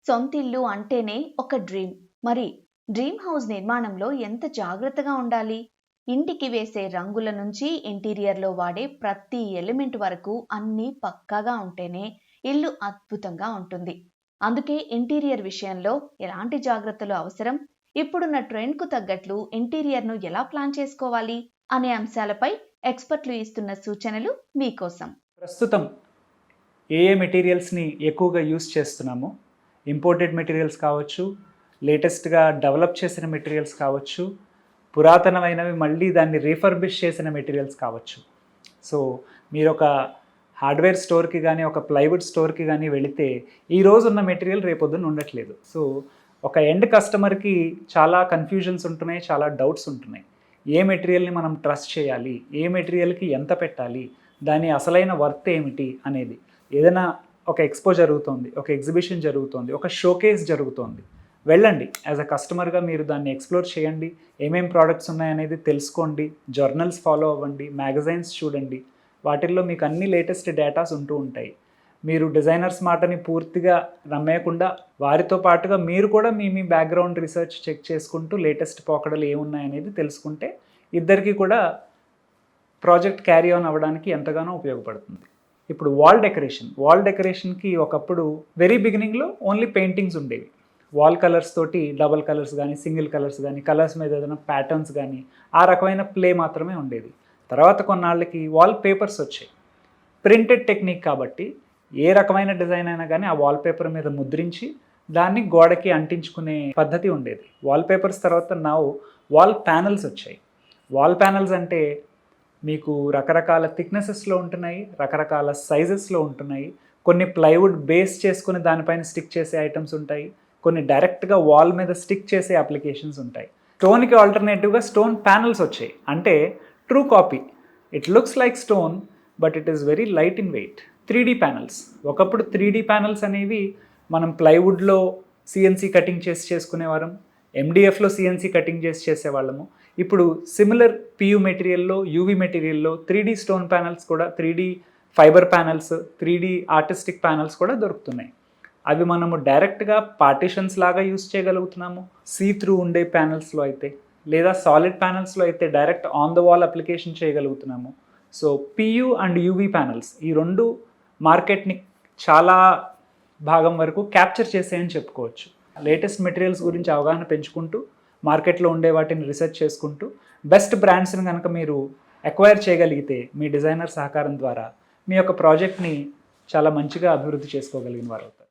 సొంతిల్లు అంటేనే ఒక డ్రీమ్. మరి డ్రీమ్ హౌస్ నిర్మాణంలో ఎంత జాగ్రత్తగా ఉండాలి? ఇంటికి వేసే రంగుల నుంచి ఇంటీరియర్లో వాడే ప్రతి ఎలిమెంట్ వరకు అన్నీ పక్కాగా ఉంటేనే ఇల్లు అద్భుతంగా ఉంటుంది. అందుకే ఇంటీరియర్ విషయంలో ఎలాంటి జాగ్రత్తలు అవసరం, ఇప్పుడున్న ట్రెండ్కు తగ్గట్లు ఇంటీరియర్ను ఎలా ప్లాన్ చేసుకోవాలి అనే అంశాలపై ఎక్స్పర్ట్లు ఇస్తున్న సూచనలు మీకోసం. ప్రస్తుతం ఏ మెటీరియల్స్ని ఎక్కువగా యూస్ చేస్తున్నామో, ఇంపోర్టెడ్ మెటీరియల్స్ కావచ్చు, లేటెస్ట్గా డెవలప్ చేసిన మెటీరియల్స్ కావచ్చు, పురాతనమైనవి మళ్ళీ దాన్ని రీఫర్బిష్ చేసిన మెటీరియల్స్ కావచ్చు. సో మీరు ఒక హార్డ్వేర్ స్టోర్కి కానీ, ఒక ప్లైవుడ్ స్టోర్కి కానీ వెళితే ఈరోజు ఉన్న మెటీరియల్ రేపొద్దున ఉండట్లేదు. సో ఒక ఎండ్ కస్టమర్కి చాలా కన్ఫ్యూజన్స్ ఉంటున్నాయి, చాలా డౌట్స్ ఉంటున్నాయి. ఏ మెటీరియల్ని మనం ట్రస్ట్ చేయాలి, ఏ మెటీరియల్కి ఎంత పెట్టాలి, దాని అసలైన వర్త్ ఏమిటి అనేది. ఏదైనా ఒక ఎక్స్పో జరుగుతోంది, ఒక ఎగ్జిబిషన్ జరుగుతోంది, ఒక షోకేస్ జరుగుతోంది, వెళ్ళండి. యాజ్ అ కస్టమర్గా మీరు దాన్ని ఎక్స్ప్లోర్ చేయండి, ఏమేం ప్రోడక్ట్స్ ఉన్నాయనేది తెలుసుకోండి, జర్నల్స్ ఫాలో అవ్వండి, మ్యాగజైన్స్ చూడండి. వాటిల్లో మీకు అన్ని లేటెస్ట్ డేటాస్ ఉంటూ ఉంటాయి. మీరు డిజైనర్స్ మాటని పూర్తిగా నమ్మేయకుండా వారితో పాటుగా మీరు కూడా మీ బ్యాక్గ్రౌండ్ రీసెర్చ్ చెక్ చేసుకుంటూ లేటెస్ట్ పోకడలు ఏమున్నాయనేది తెలుసుకుంటే ఇద్దరికీ కూడా ప్రాజెక్ట్ క్యారీ ఆన్ అవ్వడానికి ఎంతగానో ఉపయోగపడుతుంది. ఇప్పుడు వాల్ డెకరేషన్కి ఒకప్పుడు వెరీ బిగినింగ్లో ఓన్లీ పెయింటింగ్స్ ఉండేవి. వాల్ కలర్స్ తోటి డబల్ కలర్స్ కానీ, సింగిల్ కలర్స్ కానీ, కలర్స్ మీద ఏదైనా ప్యాటర్న్స్ కానీ, ఆ రకమైన ప్లే మాత్రమే ఉండేది. తర్వాత కొన్నాళ్ళకి వాల్ పేపర్స్ వచ్చాయి. ప్రింటెడ్ టెక్నిక్ కాబట్టి ఏ రకమైన డిజైన్ అయినా కానీ ఆ వాల్ పేపర్ మీద ముద్రించి దాన్ని గోడకి అంటించుకునే పద్ధతి ఉండేది. వాల్ పేపర్స్ తర్వాత వాల్ ప్యానల్స్ వచ్చాయి. వాల్ ప్యానల్స్ అంటే మీకు రకరకాల థిక్నెసెస్లో ఉంటున్నాయి, రకరకాల సైజెస్లో ఉంటున్నాయి. కొన్ని ప్లైవుడ్ బేస్ చేసుకుని దానిపైన స్టిక్ చేసే ఐటమ్స్ ఉంటాయి, కొన్ని డైరెక్ట్గా వాల్ మీద స్టిక్ చేసే అప్లికేషన్స్ ఉంటాయి. స్టోన్కి ఆల్టర్నేటివ్గా స్టోన్ ప్యానల్స్ వచ్చాయి. అంటే true copy. It looks like stone but it is very light in weight. 3D panels. ఒకప్పుడు 3D ప్యానల్స్ అనేవి మనం ప్లైవుడ్లో సిఎన్సీ కటింగ్ చేసుకునేవారం, ఎండిఎఫ్లో సిఎన్సీ కటింగ్ చేసేవాళ్ళము. ఇప్పుడు సిమిలర్ పియు మెటీరియల్లో, యూవీ మెటీరియల్లో 3D స్టోన్ ప్యానల్స్ కూడా, 3D fibre panels, 3D artistic panels కూడా దొరుకుతున్నాయి. అవి మనము డైరెక్ట్గా పార్టీషన్స్ లాగా యూస్ చేయగలుగుతున్నాము సీ త్రూ ఉండే ప్యానల్స్లో అయితే, లేదా సాలిడ్ ప్యానల్స్లో అయితే direct on the wall application చేయగలుగుతున్నాము. So PU and UV panels ఈ రెండు మార్కెట్ని చాలా భాగం వరకు క్యాప్చర్ చేసాయని చెప్పుకోవచ్చు. లేటెస్ట్ మెటీరియల్స్ గురించి అవగాహన పెంచుకుంటూ, మార్కెట్లో ఉండే వాటిని రీసెర్చ్ చేసుకుంటూ, బెస్ట్ బ్రాండ్స్ని కనుక మీరు అక్వైర్ చేయగలిగితే మీ డిజైనర్ సహకారం ద్వారా మీ యొక్క ప్రాజెక్ట్ని చాలా మంచిగా అభివృద్ధి చేసుకోగలిగిన వారు అవుతారు.